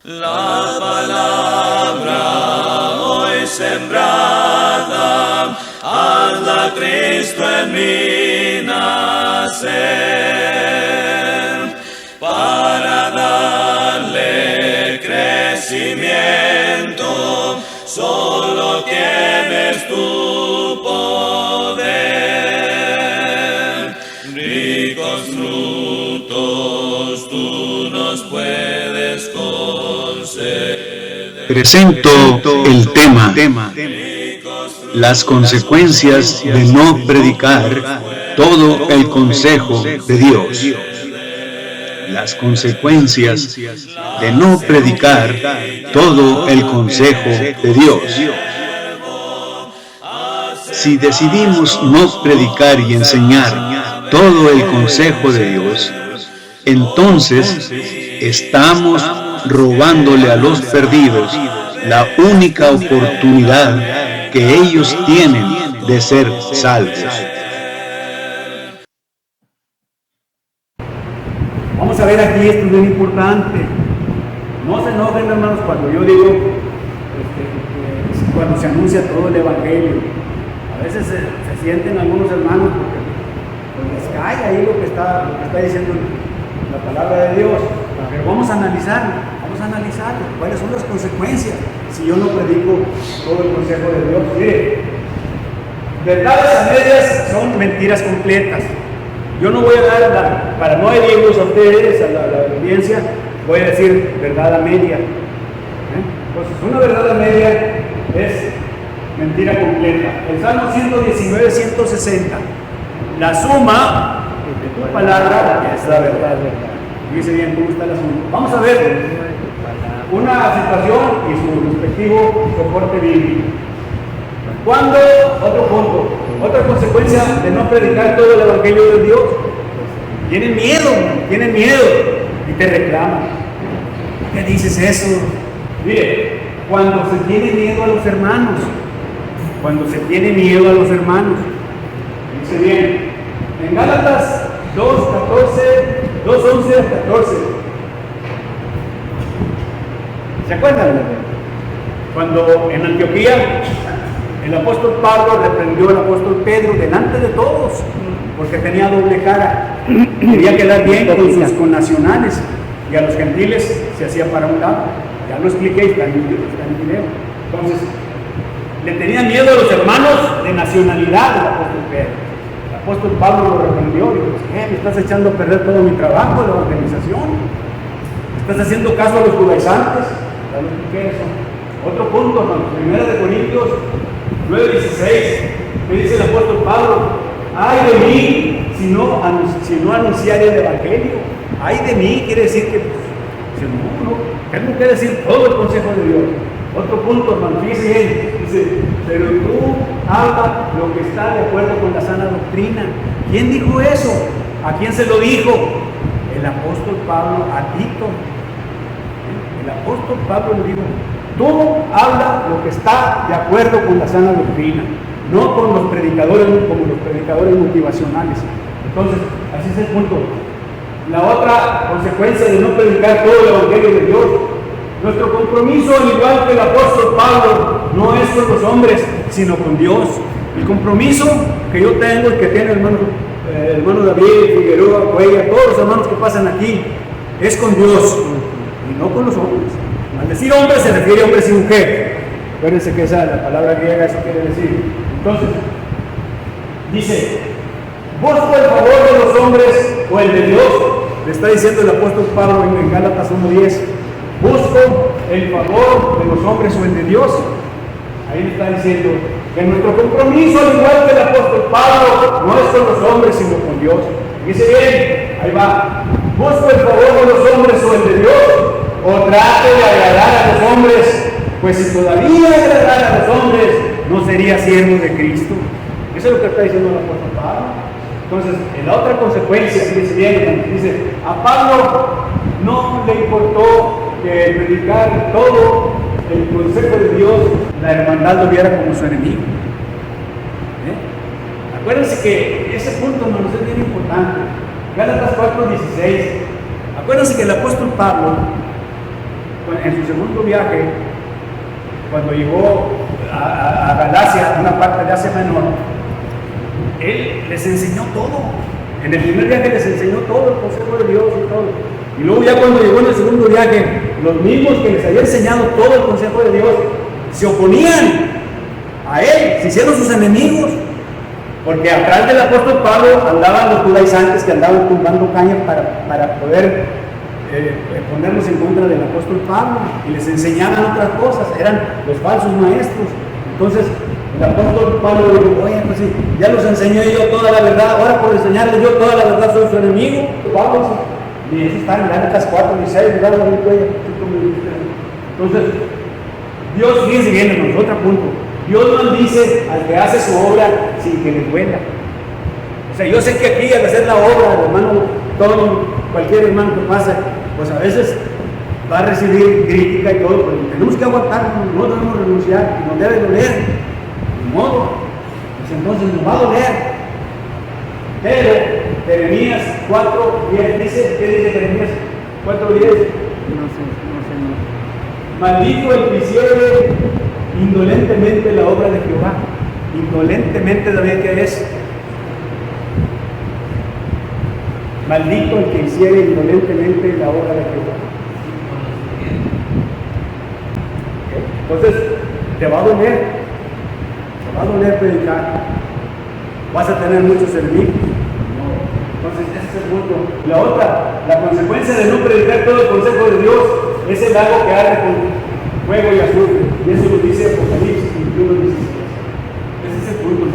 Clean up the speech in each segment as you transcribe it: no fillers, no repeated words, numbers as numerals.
La palabra hoy sembrada, hazla Cristo en mí nacer, para darle crecimiento, solo tienes tu poder. Ricos frutos tú nos puedes conceder. Presento el tema: las consecuencias de no predicar todo el consejo de Dios. Las consecuencias de no predicar todo el consejo de Dios. Si decidimos no predicar y enseñar todo el consejo de Dios, entonces estamos robándole a los perdidos la única oportunidad que ellos tienen de ser salvos. Vamos a ver aquí, esto es bien importante. No se enojen, hermanos, cuando yo digo, cuando se anuncia todo el Evangelio. A veces se sienten algunos hermanos porque pues les cae ahí lo que está diciendo la palabra de Dios. Pero vamos a analizarlo, cuáles son las consecuencias si yo no predico todo el consejo de Dios. Mire, verdades a medias son mentiras completas. Yo no voy a dar, para no herirlos a ustedes, a la audiencia, voy a decir verdad a media. Entonces, una verdad a media es mentira completa. El Salmo 119, 160. La suma de tu palabra es la verdad. Dice bien, ¿cómo está la suma? Vamos a ver una situación y su respectivo soporte bíblico. ¿Cuándo? Otro punto. Otra consecuencia de no predicar todo el Evangelio de Dios. Tienen miedo y te reclaman. ¿Qué dices eso? Mire, cuando se tiene miedo a los hermanos, dice bien, en Gálatas 2:11 al 14. ¿Se acuerdan? Cuando en Antioquía el apóstol Pablo reprendió al apóstol Pedro delante de todos, porque tenía doble cara. Quería quedar bien con sus connacionales y a los gentiles se hacía para un lado. Ya lo expliqué, está en el video. Entonces, le tenía miedo a los hermanos de nacionalidad del apóstol Pedro. El apóstol Pablo lo reprendió y dijo: ¿qué? ¿Me estás echando a perder todo mi trabajo de evangelización? ¿Me estás haciendo caso a los judaizantes? Ya lo expliqué eso. Otro punto, hermanos, 1 Corintios 9:16, me dice el apóstol Pablo: ay de mí si no anunciar el Evangelio. Ay de mí quiere decir que tengo que decir todo el consejo de Dios. Otro punto, hermano, fíjese bien, dice: pero tú habla lo que está de acuerdo con la sana doctrina. ¿Quién dijo eso? ¿A quién se lo dijo? El apóstol Pablo a Tito. El apóstol Pablo le dijo: tú habla lo que está de acuerdo con la sana doctrina, no con los predicadores, como los predicadores motivacionales. Entonces, así es el punto. La otra consecuencia de no predicar todo el Evangelio de Dios, nuestro compromiso, al igual que el apóstol Pablo, no es con los hombres, sino con Dios. El compromiso que yo tengo y que tiene el hermano David, Figueroa, Cuella, todos los hermanos que pasan aquí, es con Dios y no con los hombres. Al decir hombre se refiere a hombres y mujeres. Acuérdense que esa la palabra griega eso quiere decir. Entonces, dice: busco el favor de los hombres o el de Dios. Le está diciendo el apóstol Pablo en Gálatas 1:10. Busco el favor de los hombres o el de Dios. Ahí le está diciendo que nuestro compromiso, al igual que el apóstol Pablo, no es con los hombres sino con Dios. Dice bien, ahí va: busco el favor de los hombres o el de Dios, o trate de agradar a los hombres, pues si todavía agradara a los hombres, no sería siervo de Cristo. Eso es lo que está diciendo el apóstol Pablo. Entonces, en la otra consecuencia, dice: a Pablo no le importó que predicar todo el consejo de Dios, la hermandad lo viera como su enemigo. Acuérdense que ese punto, hermanos, es bien importante. Gálatas 4:16. Acuérdense que el apóstol Pablo en su segundo viaje, cuando llegó a Galacia, una parte de Asia Menor, él les enseñó todo. En el primer viaje les enseñó todo, el consejo de Dios y todo. Y luego ya cuando llegó en el segundo viaje, los mismos que les había enseñado todo el consejo de Dios, se oponían a él, se hicieron sus enemigos. Porque atrás del apóstol Pablo andaban los judaizantes que andaban tumbando caña para poder ponernos en contra del apóstol Pablo, y les enseñaban otras cosas, eran los falsos maestros. Entonces el apóstol Pablo dijo: oye, pues sí, ya los enseñé yo toda la verdad, ahora por enseñarles yo toda la verdad soy su enemigo. Vamos, y eso está en Gálatas 4:16, ¿verdad? Entonces Dios, fíjense bien, hermanos, otro punto. Dios nos dice al que hace su obra sin que le duela. O sea, yo sé que aquí al hacer la obra, hermano, cualquier hermano que pase, pues a veces va a recibir crítica y todo, pero tenemos que aguantar, no debemos renunciar, nos debe doler, de modo, pues entonces nos va a doler. Pero Jeremías 4:10 dice, ¿qué dice Jeremías 4:10? No sé. Maldito el que hiciere indolentemente la obra de Jehová. Indolentemente, ¿sabía qué es? Maldito el que hiciere indolentemente la obra de Jehová. Entonces, te va a doler predicar. Vas a tener muchos enemigos. Entonces, ese es el punto. La otra, la consecuencia de no predicar todo el consejo de Dios es el lago que arde con fuego y azufre. Y eso lo dice Apocalipsis 21:16. Ese es el punto.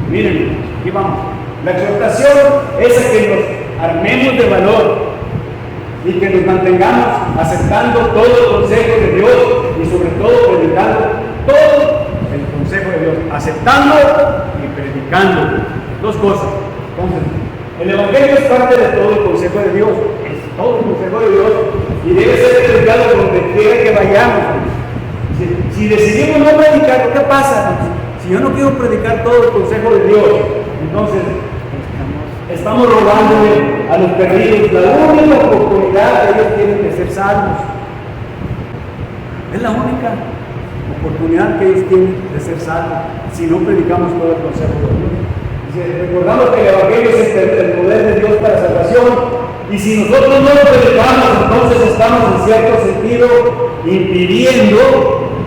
Miren, aquí vamos. La exhortación es a que nos armemos de valor y que nos mantengamos aceptando todo el consejo de Dios y sobre todo predicando todo el consejo de Dios, aceptando y predicando. Dos cosas. Entonces, el Evangelio es parte de todo el consejo de Dios, es todo el consejo de Dios y debe ser predicado donde quiera que vayamos. Si decidimos no predicar, ¿qué pasa? Si yo no quiero predicar todo el consejo de Dios, entonces estamos robándole a los perdidos la única oportunidad que ellos tienen de ser salvos. Es la única oportunidad que ellos tienen de ser salvos si no predicamos todo el consejo de Dios. Recordamos que el Evangelio es el poder de Dios para salvación, y si nosotros no lo predicamos, entonces estamos en cierto sentido impidiendo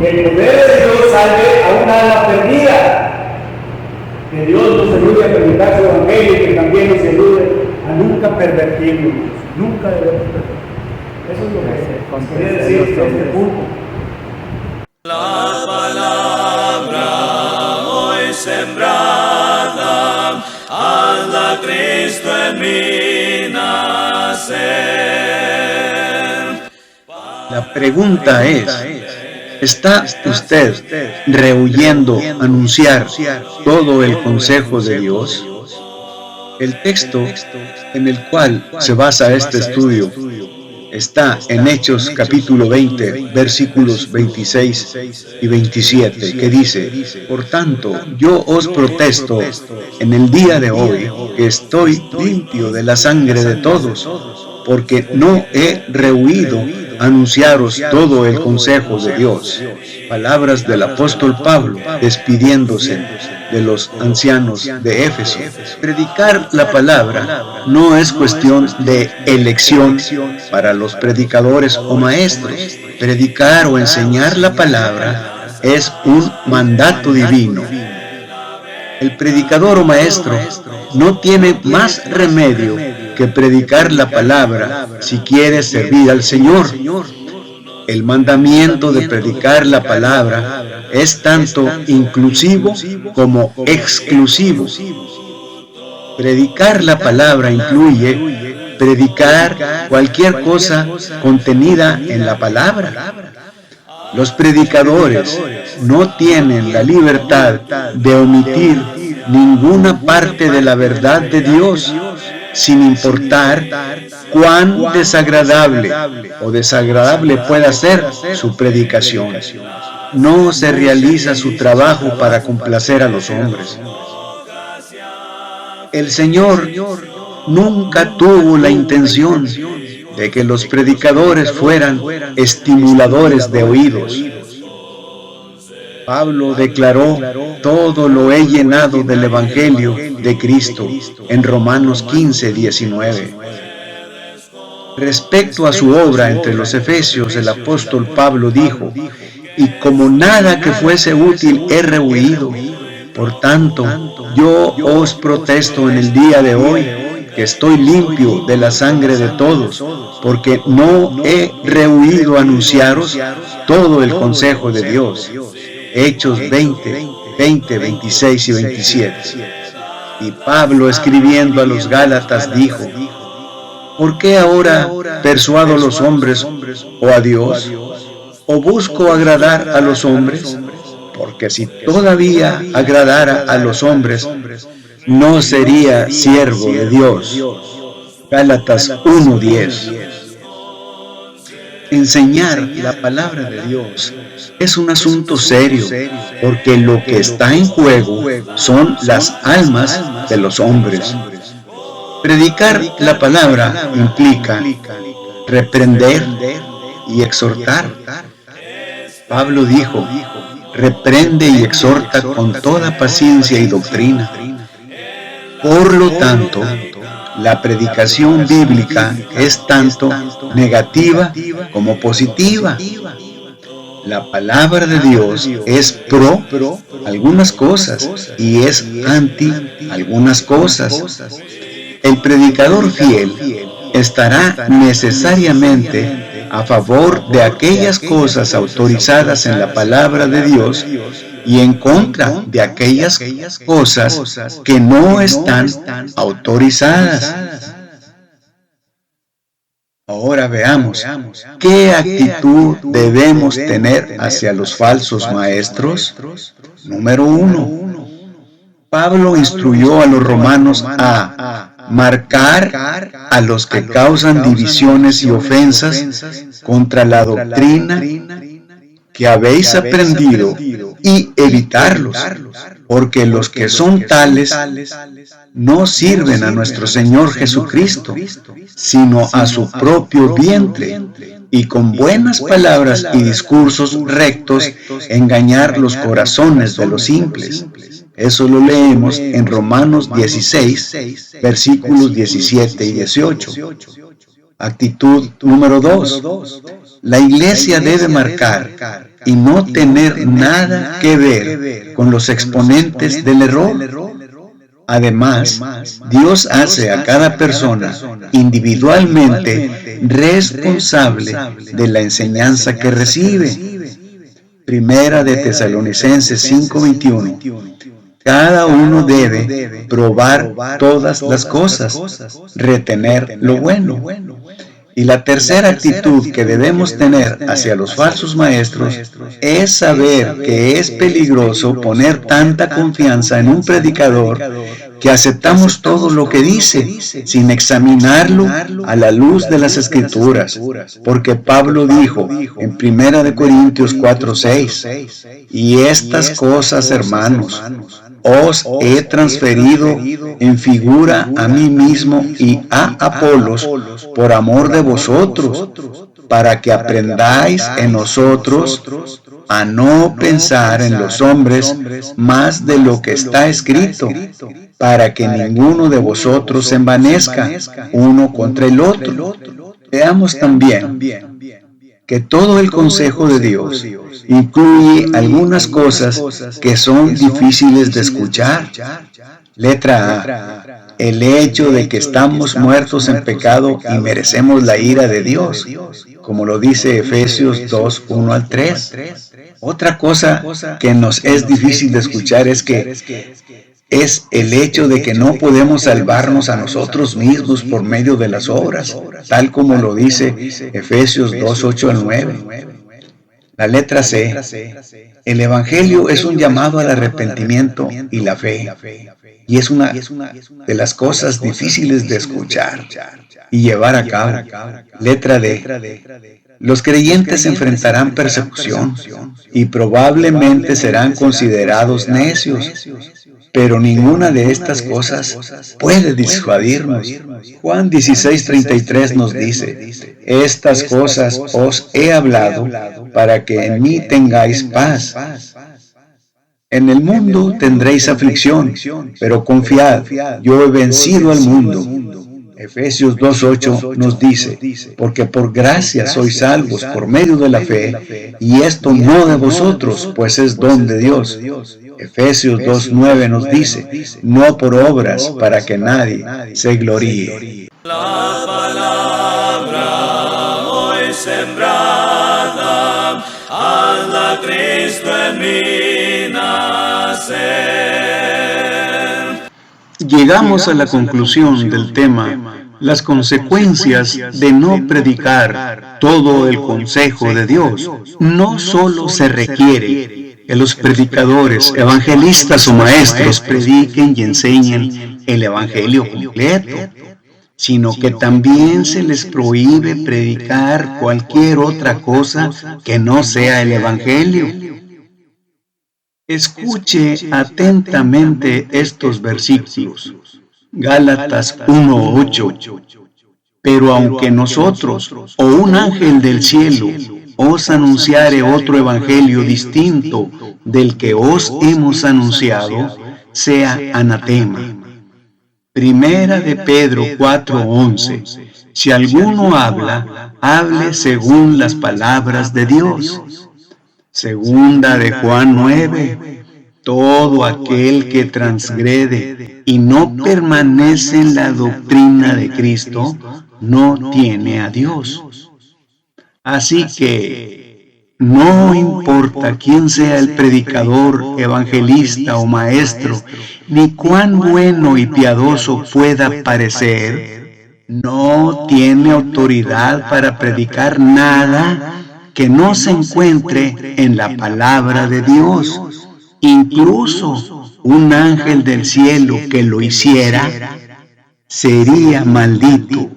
que el poder de Dios salve a una alma perdida. Que Dios nos ayude a predicar su Evangelio y que también nos ayude a nunca pervertirnos, nunca debemos pervertirnos. Eso es lo que quiere decir este punto. La palabra hoy sembrada, hazla Cristo en mí nacer. La pregunta es: ¿está usted rehuyendo anunciar todo el consejo de Dios? El texto en el cual se basa este estudio está en Hechos capítulo 20, versículos 26 y 27, que dice: por tanto, yo os protesto en el día de hoy que estoy limpio de la sangre de todos, porque no he rehuido anunciaros todo el consejo de Dios. Palabras del apóstol Pablo despidiéndose de los ancianos de Éfeso. Predicar la palabra no es cuestión de elección para los predicadores o maestros. Predicar o enseñar la palabra es un mandato divino. El predicador o maestro no tiene más remedio que predicar la palabra si quiere servir al Señor. El mandamiento de predicar la palabra es tanto inclusivo como exclusivo. Predicar la palabra incluye predicar cualquier cosa contenida en la palabra. Los predicadores no tienen la libertad de omitir ninguna parte de la verdad de Dios, sin importar cuán desagradable o desagradable pueda ser su predicación. No se realiza su trabajo para complacer a los hombres. El Señor nunca tuvo la intención de que los predicadores fueran estimuladores de oídos. Pablo declaró: todo lo he llenado del Evangelio de Cristo, en Romanos 15:19. Respecto a su obra entre los efesios, el apóstol Pablo dijo: y como nada que fuese útil he rehuido. Por tanto, yo os protesto en el día de hoy que estoy limpio de la sangre de todos, porque no he rehuido anunciaros todo el consejo de Dios. Hechos 20, 26 y 27. Y Pablo, escribiendo a los Gálatas, dijo: ¿por qué ahora persuado a los hombres o a Dios? ¿O busco agradar a los hombres? Porque si todavía agradara a los hombres, no sería siervo de Dios. Gálatas 1:10. Enseñar la palabra de Dios es un asunto serio, porque lo que está en juego son las almas de los hombres. Predicar la palabra implica reprender y exhortar. Pablo dijo: reprende y exhorta con toda paciencia y doctrina. Por lo tanto, la predicación bíblica es tanto negativa como positiva. La palabra de Dios es pro algunas cosas y es anti algunas cosas. El predicador fiel estará necesariamente a favor de aquellas cosas autorizadas en la palabra de Dios y en contra de aquellas cosas que no están autorizadas. Ahora veamos, ¿qué actitud debemos tener hacia los falsos maestros? Número 1. Pablo instruyó a los romanos a marcar a los que causan divisiones y ofensas contra la doctrina que habéis aprendido y evitarlos, porque los que son tales no sirven a nuestro Señor Jesucristo, sino a su propio vientre, y con buenas palabras y discursos rectos engañar los corazones de los simples. Eso lo leemos en Romanos 16, versículos 17 y 18. Actitud número 2. La iglesia debe marcar y no tener nada que ver con los exponentes del error. Además, Dios hace a cada persona individualmente responsable de la enseñanza que recibe. Primera de Tesalonicenses 5:21. Cada uno debe probar todas las cosas, retener lo bueno. Y la tercera actitud que debemos tener hacia los falsos maestros es saber que es peligroso poner tanta confianza en un predicador que aceptamos todo lo que dice sin examinarlo a la luz de las Escrituras, porque Pablo dijo en 1 Corintios 4:6: y estas cosas, hermanos, os he transferido en figura a mí mismo y a Apolos por amor de vosotros, para que aprendáis en nosotros a no pensar en los hombres más de lo que está escrito, para que ninguno de vosotros se envanezca uno contra el otro. Veamos también que todo el consejo de Dios incluye algunas cosas que son difíciles de escuchar. Letra A. El hecho de que estamos muertos en pecado y merecemos la ira de Dios, como lo dice Efesios 2, 1 al 3. Otra cosa que nos es difícil de escuchar es el hecho de que no podemos salvarnos a nosotros mismos por medio de las obras, tal como lo dice Efesios 2, 8 al 9. La letra C. El Evangelio es un llamado al arrepentimiento y la fe, y es una de las cosas difíciles de escuchar y llevar a cabo. Letra D. Los creyentes enfrentarán persecución y probablemente serán considerados necios. Pero ninguna de estas cosas puede disuadirnos. Juan 16:33 nos dice: estas cosas os he hablado para que en mí tengáis paz. En el mundo tendréis aflicción, pero confiad, yo he vencido al mundo. Efesios 2:8 nos dice: porque por gracia sois salvos por medio de la fe, y esto no de vosotros, pues es don de Dios. Efesios 2:9 nos dice: no por obras, para que nadie se gloríe. La palabra hoy sembrada, hazla Cristo en mí nacer. Llegamos a la conclusión del tema: las consecuencias de no predicar todo el consejo de Dios. No solo se requiere que los predicadores, evangelistas o maestros prediquen y enseñen el evangelio completo, sino que también se les prohíbe predicar cualquier otra cosa que no sea el evangelio. Escuche atentamente estos versículos. Gálatas 1:8. Pero aunque nosotros o un ángel del cielo os anunciare otro evangelio distinto del que os hemos anunciado, sea anatema. Primera de Pedro 4:11. Si alguno habla, hable según las palabras de Dios. Segunda de Juan 9. Todo aquel que transgrede y no permanece en la doctrina de Cristo, no tiene a Dios. Así que no importa quién sea el predicador, evangelista o maestro, ni cuán bueno y piadoso pueda parecer, no tiene autoridad para predicar nada que no se encuentre en la palabra de Dios. Incluso un ángel del cielo que lo hiciera, sería maldito.